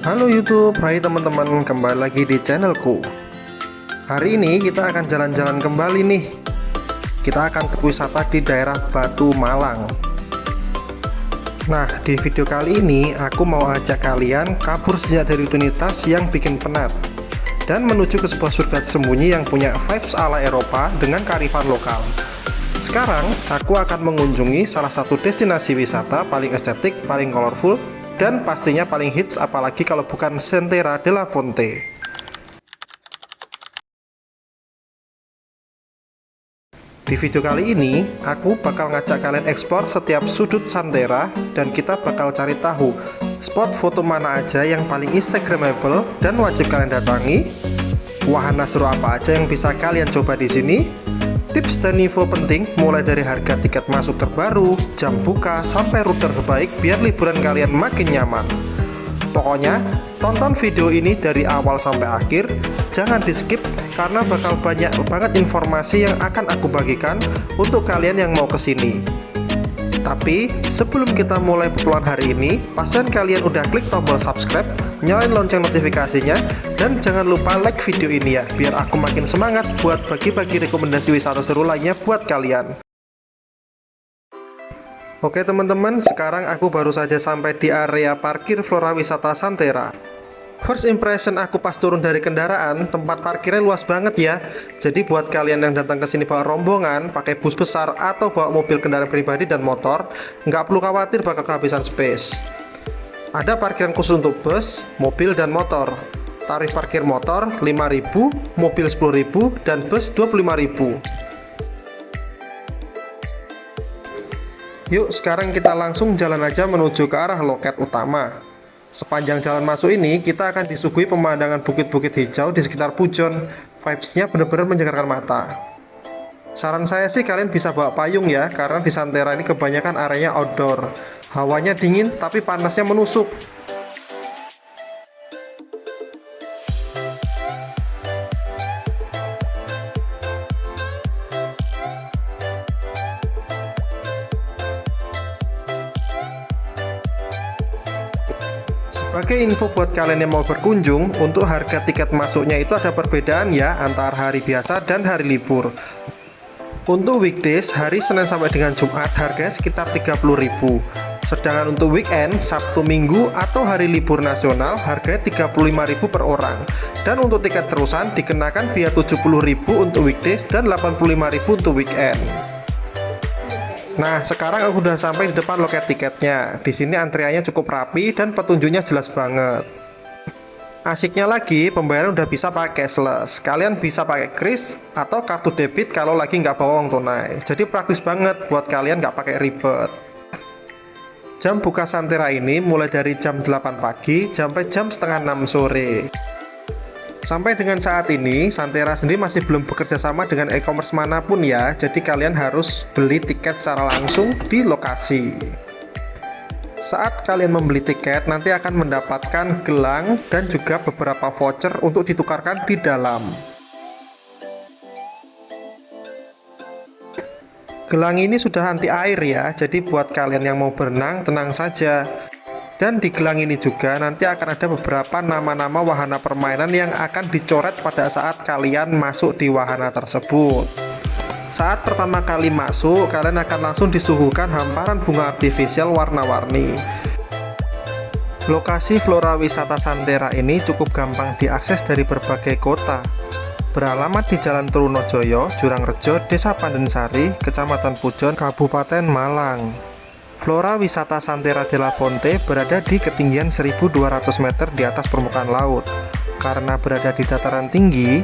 Halo YouTube, hai teman-teman, kembali lagi di channelku. Hari ini kita akan jalan-jalan kembali nih. Kita akan ke wisata di daerah Batu Malang. Nah, di video kali ini aku mau ajak kalian kabur sejenak dari rutinitas yang bikin penat dan menuju ke sebuah surga tersembunyi yang punya vibes ala Eropa dengan kearifan lokal. Sekarang aku akan mengunjungi salah satu destinasi wisata paling estetik, paling colorful, dan pastinya paling hits, apalagi kalau bukan Centera de la Fonte. Di video kali ini, aku bakal ngajak kalian explore setiap sudut Centera dan kita bakal cari tahu spot foto mana aja yang paling instagramable dan wajib kalian datangi, wahana seru apa aja yang bisa kalian coba di sini, tips dan info penting mulai dari harga tiket masuk terbaru, jam buka, sampai rute terbaik biar liburan kalian makin nyaman. Pokoknya, tonton video ini dari awal sampai akhir, jangan di skip karena bakal banyak banget informasi yang akan aku bagikan untuk kalian yang mau kesini. Tapi, sebelum kita mulai petualangan hari ini, pastikan kalian udah klik tombol subscribe, nyalain lonceng notifikasinya, dan jangan lupa like video ini ya, biar aku makin semangat buat bagi-bagi rekomendasi wisata seru lainnya buat kalian. Oke teman-teman, sekarang aku baru saja sampai di area parkir Flora Wisata Centera. First impression aku pas turun dari kendaraan, tempat parkirnya luas banget ya. Jadi buat kalian yang datang ke sini bawa rombongan, pakai bus besar atau bawa mobil kendaraan pribadi dan motor, nggak perlu khawatir bakal kehabisan space. Ada parkiran khusus untuk bus, mobil, dan motor. Tarif parkir motor 5.000, mobil 10.000, dan bus 25.000. Yuk, sekarang kita langsung jalan aja menuju ke arah loket utama. Sepanjang jalan masuk ini, kita akan disuguhi pemandangan bukit-bukit hijau di sekitar pujon. Vibes-nya benar-benar menyegarkan mata. Saran saya sih kalian bisa bawa payung ya, karena di Centera ini kebanyakan areanya outdoor. Hawanya dingin, tapi panasnya menusuk. Sebagai info buat kalian yang mau berkunjung, untuk harga tiket masuknya itu ada perbedaan ya antara hari biasa dan hari libur. Untuk weekdays, hari Senin sampai dengan Jumat harganya sekitar 30.000. Sedangkan untuk weekend, Sabtu Minggu atau hari libur nasional harganya 35.000 per orang. Dan untuk tiket terusan dikenakan biaya 70.000 untuk weekdays dan 85.000 untuk weekend. Nah, sekarang aku udah sampai di depan loket tiketnya. Di sini antriannya cukup rapi dan petunjuknya jelas banget. Asiknya lagi, pembayaran udah bisa pakai cashless. Kalian bisa pakai kris atau kartu debit kalau lagi nggak bawa uang tunai. Jadi praktis banget buat kalian nggak pakai ribet. Jam buka Centera ini mulai dari jam 8 pagi sampai jam setengah 6 sore. Sampai dengan saat ini, Centera sendiri masih belum bekerja sama dengan e-commerce manapun ya, jadi kalian harus beli tiket secara langsung di lokasi. Saat kalian membeli tiket, nanti akan mendapatkan gelang dan juga beberapa voucher untuk ditukarkan di dalam. Gelang ini sudah anti air ya, jadi buat kalian yang mau berenang, tenang saja. Dan di gelang ini juga nanti akan ada beberapa nama-nama wahana permainan yang akan dicoret pada saat kalian masuk di wahana tersebut. Saat pertama kali masuk, kalian akan langsung disuguhkan hamparan bunga artifisial warna-warni. Lokasi Flora Wisata Centera ini cukup gampang diakses dari berbagai kota. Beralamat di Jalan Trunojoyo, Jurangrejo, Desa Pandensari, Kecamatan Pujon, Kabupaten Malang. Flora Wisata Centera de la Fonte berada di ketinggian 1.200 meter di atas permukaan laut. Karena berada di dataran tinggi,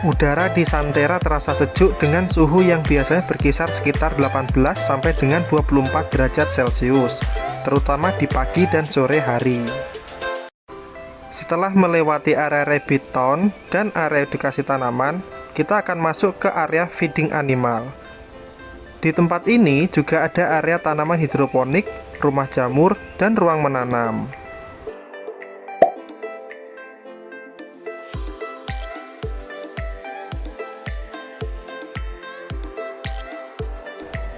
udara di Centera terasa sejuk dengan suhu yang biasanya berkisar sekitar 18 sampai dengan 24 derajat Celcius, terutama di pagi dan sore hari. Setelah melewati area rabbit town dan area edukasi tanaman, kita akan masuk ke area feeding animal. Di tempat ini juga ada area tanaman hidroponik, rumah jamur, dan ruang menanam.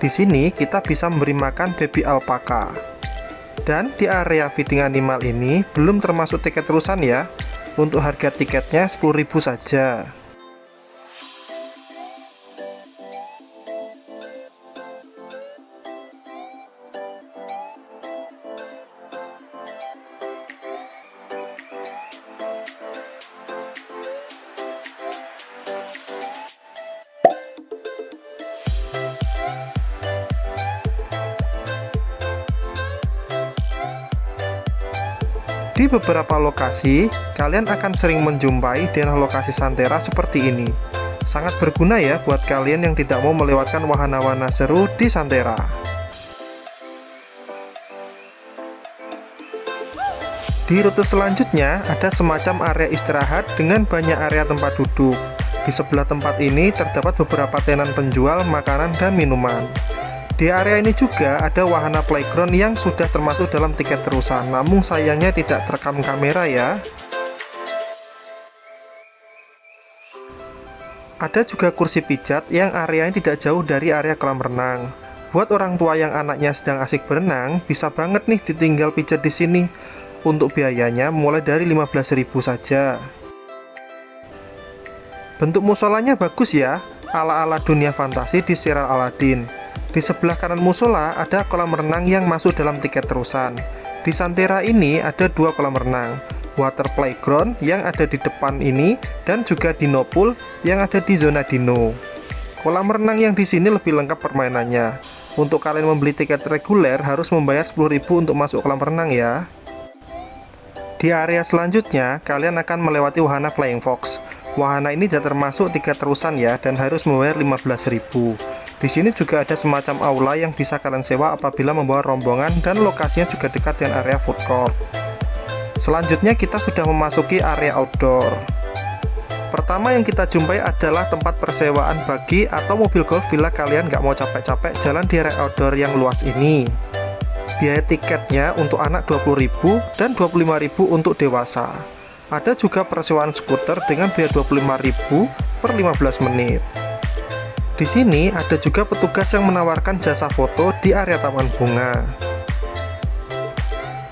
Di sini kita bisa memberi makan baby alpaka. Dan di area feeding animal ini belum termasuk tiket terusan ya. Untuk harga tiketnya 10.000 saja. Di beberapa lokasi, kalian akan sering menjumpai denah lokasi Santerra seperti ini. Sangat berguna ya buat kalian yang tidak mau melewatkan wahana-wahana seru di Santerra. Di rute selanjutnya, ada semacam area istirahat dengan banyak area tempat duduk. Di sebelah tempat ini terdapat beberapa tenan penjual makanan dan minuman. Di area ini juga ada wahana playground yang sudah termasuk dalam tiket terusan, namun sayangnya tidak terekam kamera ya. Ada juga kursi pijat yang areanya tidak jauh dari area kolam renang. Buat orang tua yang anaknya sedang asik berenang, bisa banget nih ditinggal pijat di sini. Untuk biayanya mulai dari 15.000 saja. Bentuk musolanya bagus ya, ala-ala dunia fantasi di serial Aladdin. Di sebelah kanan musola ada kolam renang yang masuk dalam tiket terusan. Di Santerra ini ada 2 kolam renang, water playground yang ada di depan ini dan juga dino pool yang ada di zona dino. Kolam renang yang di sini lebih lengkap permainannya. Untuk kalian membeli tiket reguler harus membayar 10.000 untuk masuk kolam renang ya. Di area selanjutnya kalian akan melewati wahana Flying Fox. Wahana ini tidak termasuk tiket terusan ya dan harus membayar 15.000. Di sini juga ada semacam aula yang bisa kalian sewa apabila membawa rombongan dan lokasinya juga dekat dengan area food court. Selanjutnya kita sudah memasuki area outdoor. Pertama yang kita jumpai adalah tempat persewaan buggy atau mobil golf bila kalian nggak mau capek-capek jalan di area outdoor yang luas ini. Biaya tiketnya untuk anak 20.000 dan 25.000 untuk dewasa. Ada juga persewaan skuter dengan biaya 25.000 per 15 menit. Di sini ada juga petugas yang menawarkan jasa foto di area taman bunga.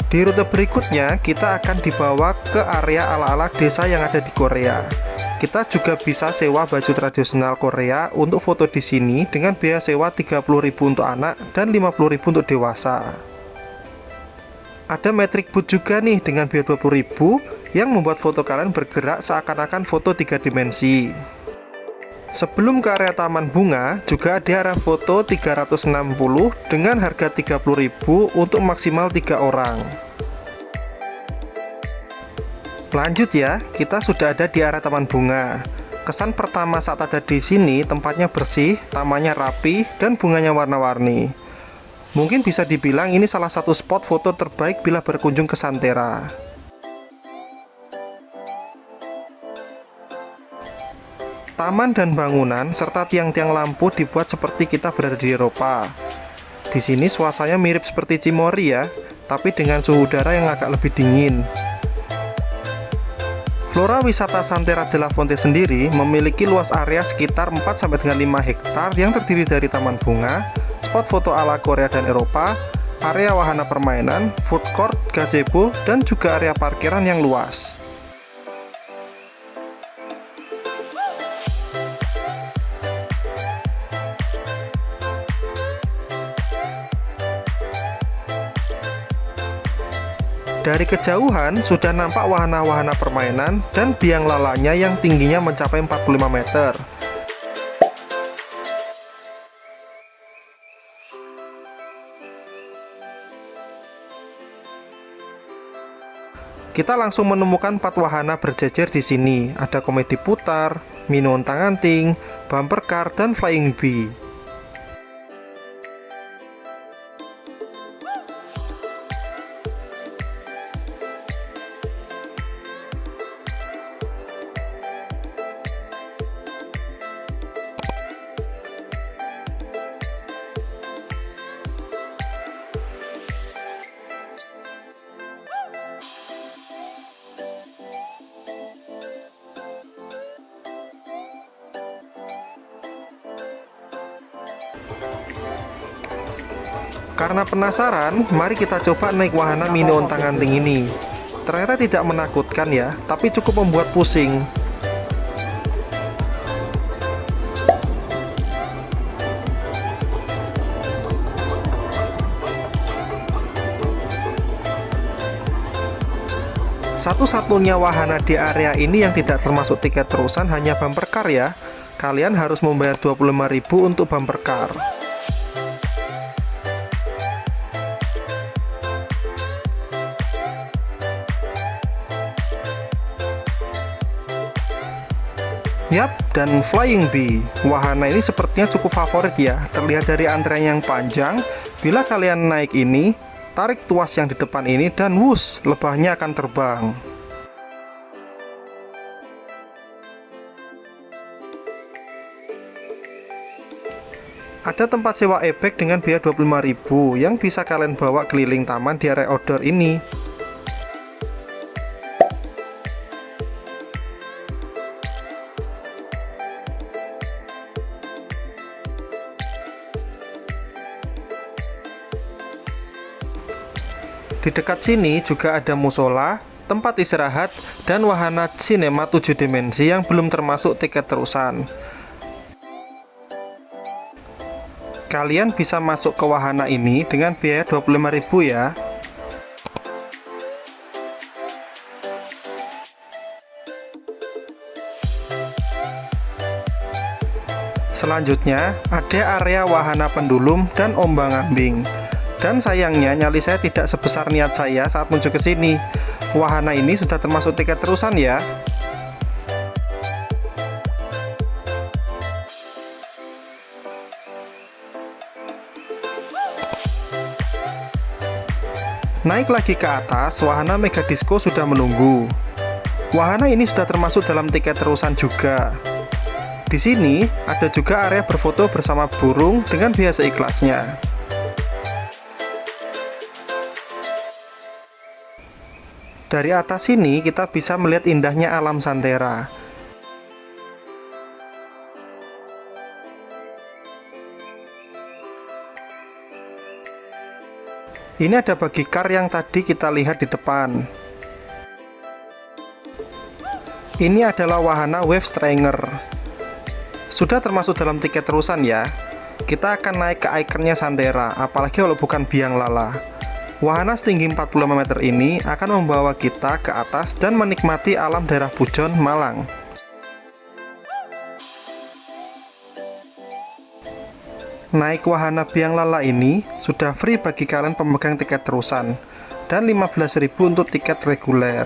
Di rute berikutnya, kita akan dibawa ke area ala-ala desa yang ada di Korea. Kita juga bisa sewa baju tradisional Korea untuk foto di sini dengan biaya sewa 30.000 untuk anak dan 50.000 untuk dewasa. Ada metric booth juga nih dengan biaya 20.000 yang membuat foto kalian bergerak seakan-akan foto 3 dimensi. Sebelum ke area taman bunga, juga ada area foto 360 dengan harga 30.000 untuk maksimal 3 orang. Lanjut ya, kita sudah ada di area taman bunga. Kesan pertama saat ada di sini, tempatnya bersih, tamannya rapi, dan bunganya warna-warni. Mungkin bisa dibilang ini salah satu spot foto terbaik bila berkunjung ke Santerra. Taman dan bangunan serta tiang-tiang lampu dibuat seperti kita berada di Eropa. Di sini suasananya mirip seperti Cimory ya, tapi dengan suhu udara yang agak lebih dingin. Flora wisata Santerra de la Fonte sendiri memiliki luas area sekitar 4-5 hektar yang terdiri dari taman bunga, spot foto ala Korea dan Eropa, area wahana permainan, food court, gazebo, dan juga area parkiran yang luas. Dari kejauhan sudah nampak wahana-wahana permainan dan biang lalanya yang tingginya mencapai 45 meter. Kita langsung menemukan 4 wahana berjejer di sini. Ada komedi putar, minuman tanganting, bumper car, dan flying bee. Karena penasaran, mari kita coba naik wahana mini ontang-anting ini. Ternyata tidak menakutkan ya, tapi cukup membuat pusing. Satu-satunya wahana di area ini yang tidak termasuk tiket terusan hanya bumper car ya. Kalian harus membayar 25.000 untuk bumper car. Yap, dan Flying Bee. Wahana ini sepertinya cukup favorit ya. Terlihat dari antrean yang panjang. Bila kalian naik ini, tarik tuas yang di depan ini dan wush, lebahnya akan terbang. Ada tempat sewa e-bike dengan biaya 25.000 yang bisa kalian bawa keliling taman di area outdoor ini. Di dekat sini juga ada musola, tempat istirahat, dan wahana sinema 7 dimensi yang belum termasuk tiket terusan. Kalian bisa masuk ke wahana ini dengan biaya 25.000 ya. Selanjutnya, ada area wahana pendulum dan ombang-ambing. Dan sayangnya nyali saya tidak sebesar niat saya saat menuju ke sini. Wahana ini sudah termasuk tiket terusan ya. Naik lagi ke atas, wahana Mega Disco sudah menunggu. Wahana ini sudah termasuk dalam tiket terusan juga. Di sini ada juga area berfoto bersama burung dengan biaya seikhlasnya. Dari atas sini kita bisa melihat indahnya alam Santerra. Ini ada buggy car yang tadi kita lihat di depan. Ini adalah wahana Wave Stringer. Sudah termasuk dalam tiket terusan ya. Kita akan naik ke ikonnya Santerra, apalagi kalau bukan biang lala. Wahana setinggi 45 meter ini akan membawa kita ke atas dan menikmati alam daerah Pujon, Malang. Naik wahana biang lala ini sudah free bagi kalian pemegang tiket terusan dan 15.000 untuk tiket reguler.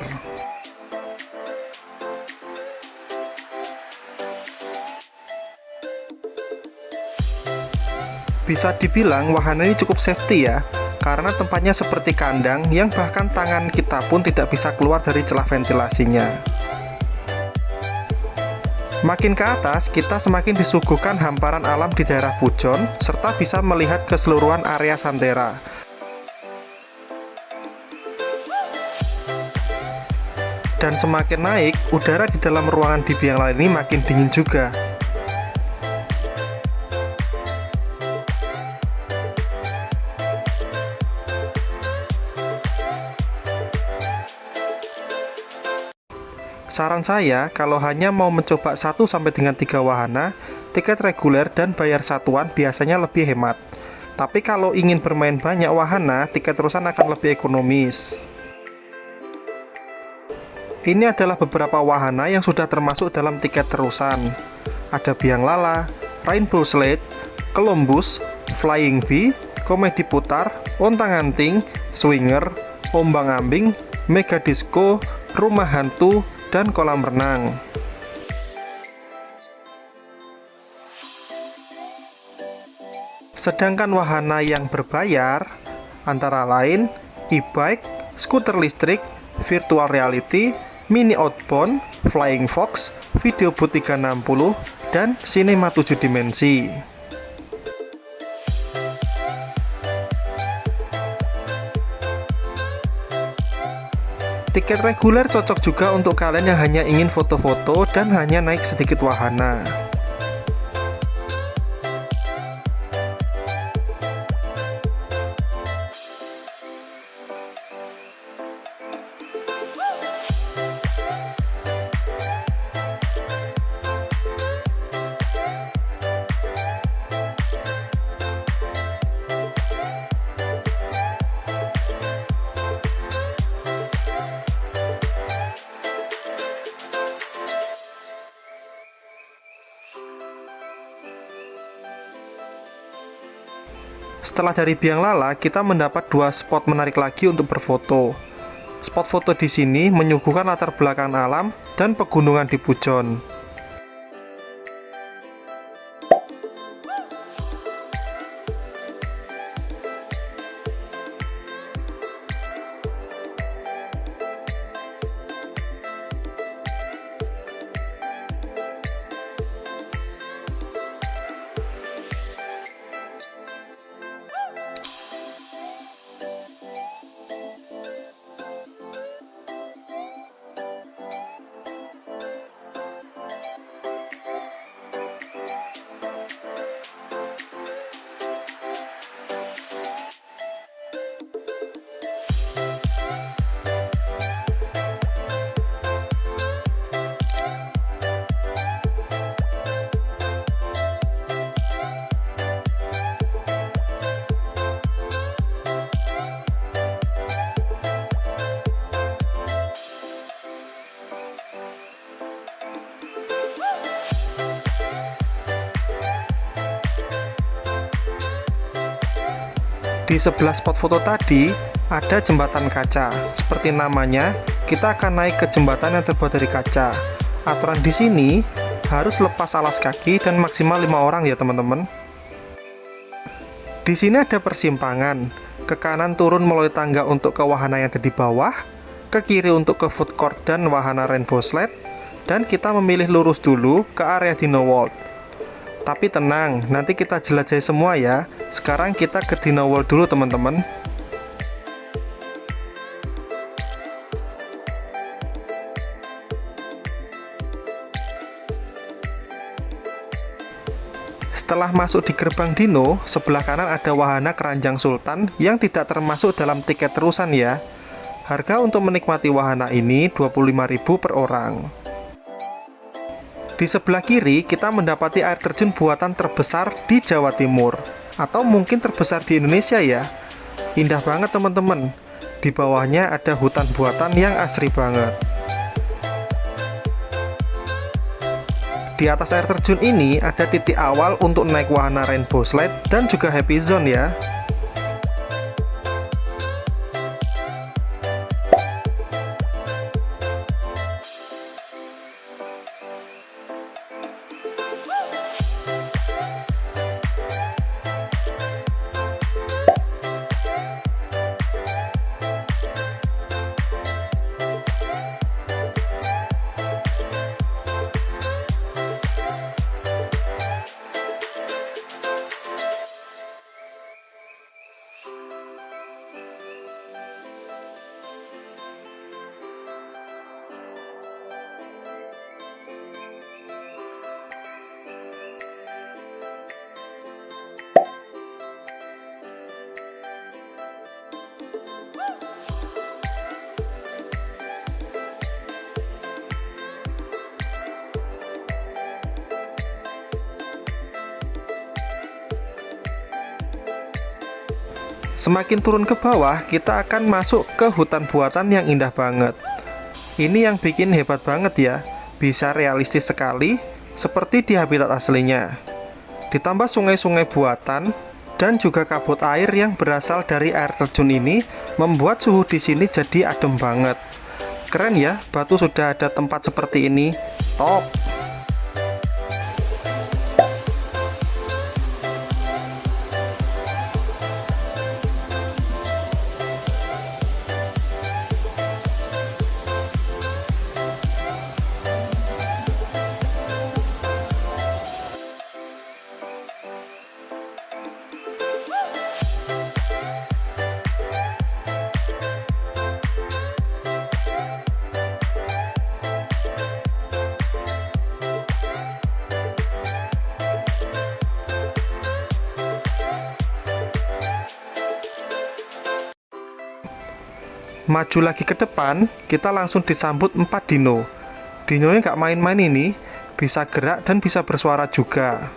Bisa dibilang wahana ini cukup safety ya, karena tempatnya seperti kandang yang bahkan tangan kita pun tidak bisa keluar dari celah ventilasinya. Makin ke atas, kita semakin disuguhkan hamparan alam di daerah Pujon, serta bisa melihat keseluruhan area Santerra. Dan semakin naik, udara di dalam ruangan di biang lala ini makin dingin juga. Saran saya, kalau hanya mau mencoba 1 sampai dengan 3 wahana, tiket reguler dan bayar satuan biasanya lebih hemat. Tapi kalau ingin bermain banyak wahana, tiket terusan akan lebih ekonomis. Ini adalah beberapa wahana yang sudah termasuk dalam tiket terusan. Ada biang lala, rainbow slide, Columbus, Flying Bee, komedi putar, ontang-anting, swinger, ombang-ambing, Mega Disco, rumah hantu, dan kolam renang. Sedangkan wahana yang berbayar antara lain e-bike, skuter listrik, virtual reality, mini outbound, flying fox, video booth 360, dan sinema 7 dimensi. Tiket reguler cocok juga untuk kalian yang hanya ingin foto-foto dan hanya naik sedikit wahana. Setelah dari Biang Lala, kita mendapat dua spot menarik lagi untuk berfoto. Spot foto di sini menyuguhkan latar belakang alam dan pegunungan di Pujon. Di sebelah spot foto tadi, ada jembatan kaca. Seperti namanya, kita akan naik ke jembatan yang terbuat dari kaca. Aturan di sini, harus lepas alas kaki dan maksimal 5 orang ya teman-teman. Di sini ada persimpangan. Ke kanan turun melalui tangga untuk ke wahana yang ada di bawah, ke kiri untuk ke food court dan wahana rainbow slide, dan kita memilih lurus dulu ke area Dino World. Tapi tenang, nanti kita jelajahi semua ya. Sekarang kita ke Dino World dulu teman-teman. Setelah masuk di gerbang Dino, sebelah kanan ada wahana Keranjang Sultan yang tidak termasuk dalam tiket terusan ya. Harga untuk menikmati wahana ini 25.000 per orang. Di sebelah kiri, kita mendapati air terjun buatan terbesar di Jawa Timur. Atau mungkin terbesar di Indonesia ya. Indah banget teman-teman. Di bawahnya ada hutan buatan yang asri banget. Di atas air terjun ini ada titik awal untuk naik wahana rainbow slide dan juga happy zone ya. Semakin turun ke bawah, kita akan masuk ke hutan buatan yang indah banget. Ini yang bikin hebat banget ya, bisa realistis sekali, seperti di habitat aslinya. Ditambah sungai-sungai buatan, dan juga kabut air yang berasal dari air terjun ini, membuat suhu di sini jadi adem banget. Keren ya, Batu sudah ada tempat seperti ini, top! Maju lagi ke depan, kita langsung disambut 4 dino. Dinonya nggak main-main ini, bisa gerak dan bisa bersuara juga.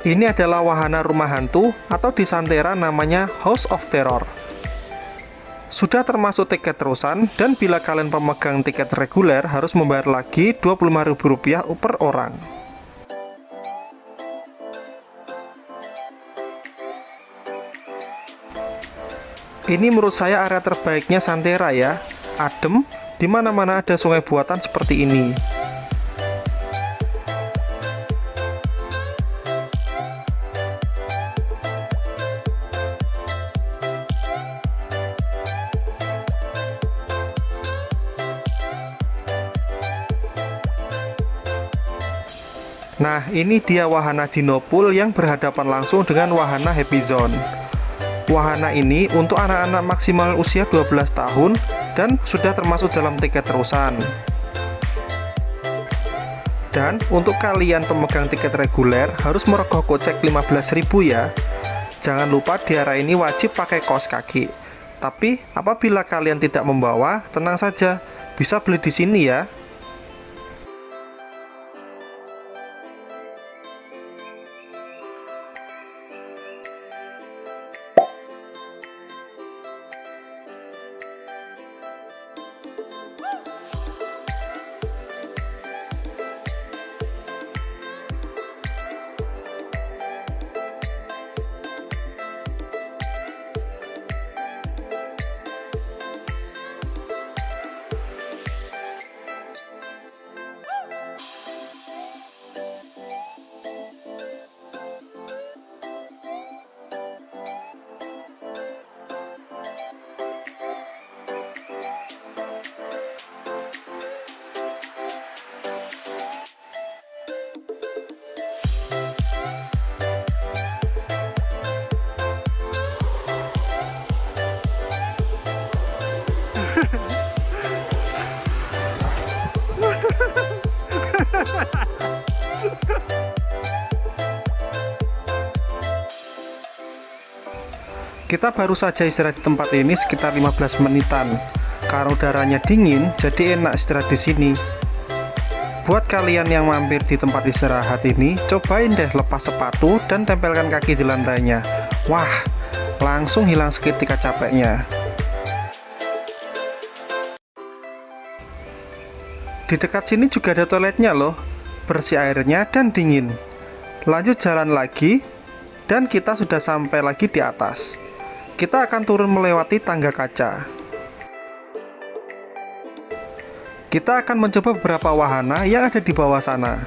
Ini adalah wahana rumah hantu atau di Santera namanya House of Terror. Sudah termasuk tiket terusan dan bila kalian pemegang tiket reguler harus membayar lagi Rp25.000 per orang. Ini menurut saya area terbaiknya Santera ya. Adem, di mana-mana ada sungai buatan seperti ini. Nah, ini dia wahana Dino Pool yang berhadapan langsung dengan wahana Happy Zone. Wahana ini untuk anak-anak maksimal usia 12 tahun dan sudah termasuk dalam tiket terusan. Dan untuk kalian pemegang tiket reguler harus merogoh kocek 15.000 ya. Jangan lupa di area ini wajib pakai kaos kaki. Tapi apabila kalian tidak membawa, tenang saja, bisa beli di sini ya. Kita baru saja istirahat di tempat ini sekitar 15 menitan. Karena udaranya dingin, jadi enak istirahat di sini. Buat kalian yang mampir di tempat istirahat ini, cobain deh lepas sepatu dan tempelkan kaki di lantainya. Wah, langsung hilang seketika capeknya. Di dekat sini juga ada toiletnya loh, bersih airnya dan dingin. Lanjut jalan lagi, dan kita sudah sampai lagi di atas. Kita akan turun melewati tangga kaca. Kita akan mencoba beberapa wahana yang ada di bawah sana.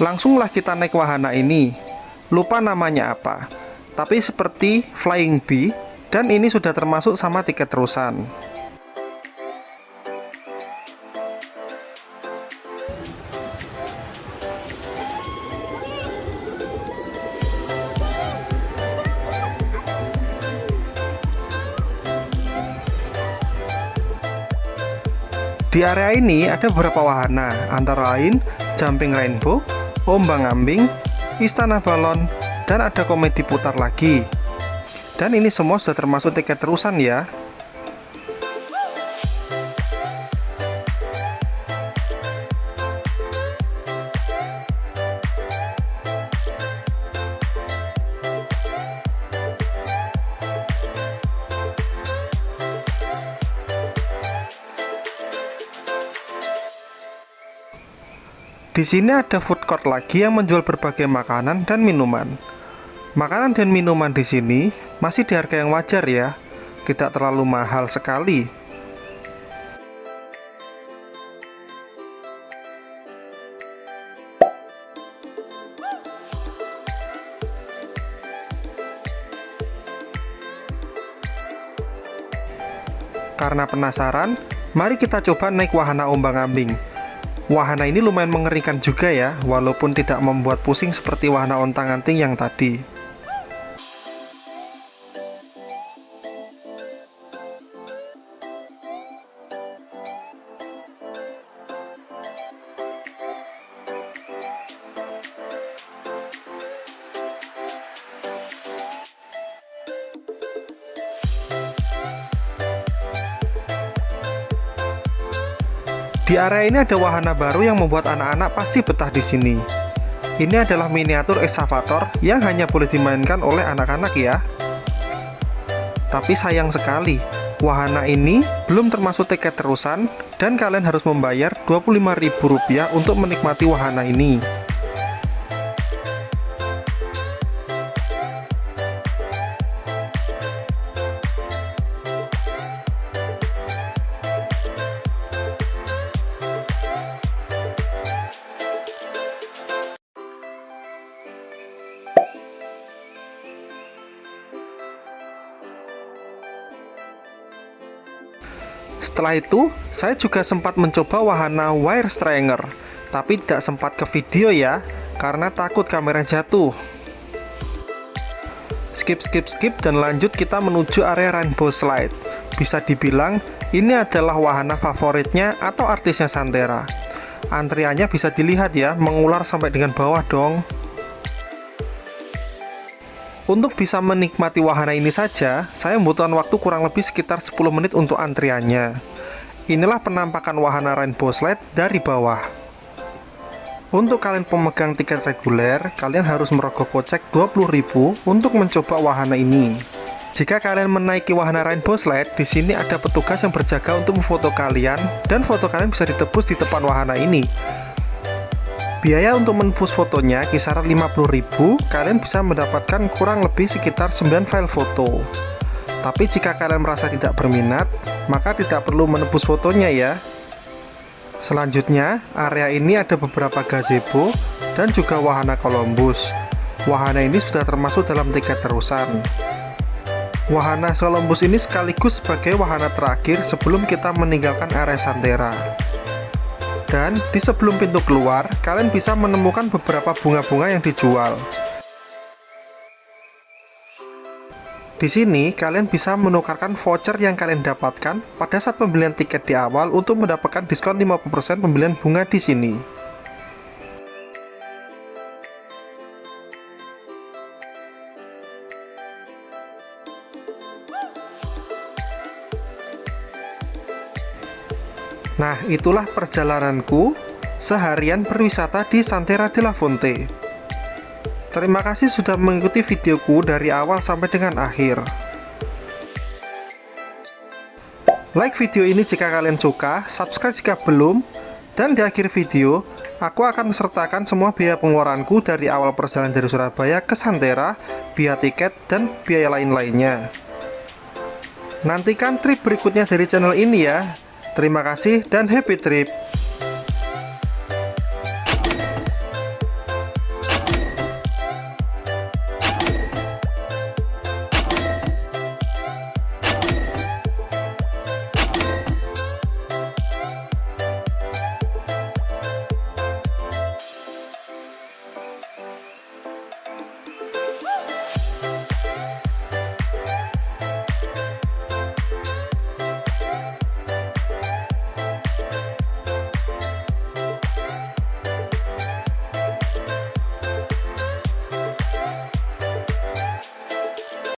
Langsunglah kita naik wahana ini. Lupa namanya apa, tapi seperti Flying Bee, dan ini sudah termasuk sama tiket terusan. Di area ini ada beberapa wahana, antara lain Jumping Rainbow, ombang-ambing, istana balon, dan ada komedi putar lagi. Dan ini semua sudah termasuk tiket terusan ya. Di sini ada food court lagi yang menjual berbagai makanan dan minuman. Makanan dan minuman di sini masih di harga yang wajar ya, tidak terlalu mahal sekali. Karena penasaran, mari kita coba naik wahana ombang-ambing. Wahana ini lumayan mengerikan juga ya, walaupun tidak membuat pusing seperti wahana ontang-anting yang tadi. Di area ini ada wahana baru yang membuat anak-anak pasti betah di sini. Ini adalah miniatur eskavator yang hanya boleh dimainkan oleh anak-anak ya. Tapi sayang sekali, wahana ini belum termasuk tiket terusan dan kalian harus membayar Rp25.000 untuk menikmati wahana ini. Setelah itu, saya juga sempat mencoba wahana wire stringer, tapi tidak sempat ke video ya, karena takut kamera jatuh. Skip dan lanjut kita menuju area rainbow slide. Bisa dibilang, ini adalah wahana favoritnya atau artisnya Santerra. Antriannya bisa dilihat ya, mengular sampai dengan bawah dong. Untuk bisa menikmati wahana ini saja, saya membutuhkan waktu kurang lebih sekitar 10 menit untuk antriannya. Inilah penampakan wahana rainbow slide dari bawah. Untuk kalian pemegang tiket reguler, kalian harus merogoh kocek Rp20.000 untuk mencoba wahana ini. Jika kalian menaiki wahana rainbow slide, di sini ada petugas yang berjaga untuk memfoto kalian, dan foto kalian bisa ditebus di depan wahana ini. Biaya untuk menebus fotonya kisaran Rp50.000, kalian bisa mendapatkan kurang lebih sekitar 9 file foto. Tapi jika kalian merasa tidak berminat, maka tidak perlu menebus fotonya ya. Selanjutnya, area ini ada beberapa gazebo dan juga wahana Columbus. Wahana ini sudah termasuk dalam tiket terusan. Wahana Columbus ini sekaligus sebagai wahana terakhir sebelum kita meninggalkan area Santerra. Dan di sebelum pintu keluar, kalian bisa menemukan beberapa bunga-bunga yang dijual. Di sini, kalian bisa menukarkan voucher yang kalian dapatkan pada saat pembelian tiket di awal untuk mendapatkan diskon 50% pembelian bunga di sini. Nah, itulah perjalananku seharian berwisata di Santerra de la Fonte. Terima kasih sudah mengikuti videoku dari awal sampai dengan akhir. Like video ini jika kalian suka, subscribe jika belum, dan di akhir video, aku akan mensertakan semua biaya pengeluaranku dari awal perjalanan dari Surabaya ke Santerra, biaya tiket, dan biaya lain-lainnya. Nantikan trip berikutnya dari channel ini ya. Terima kasih dan happy trip.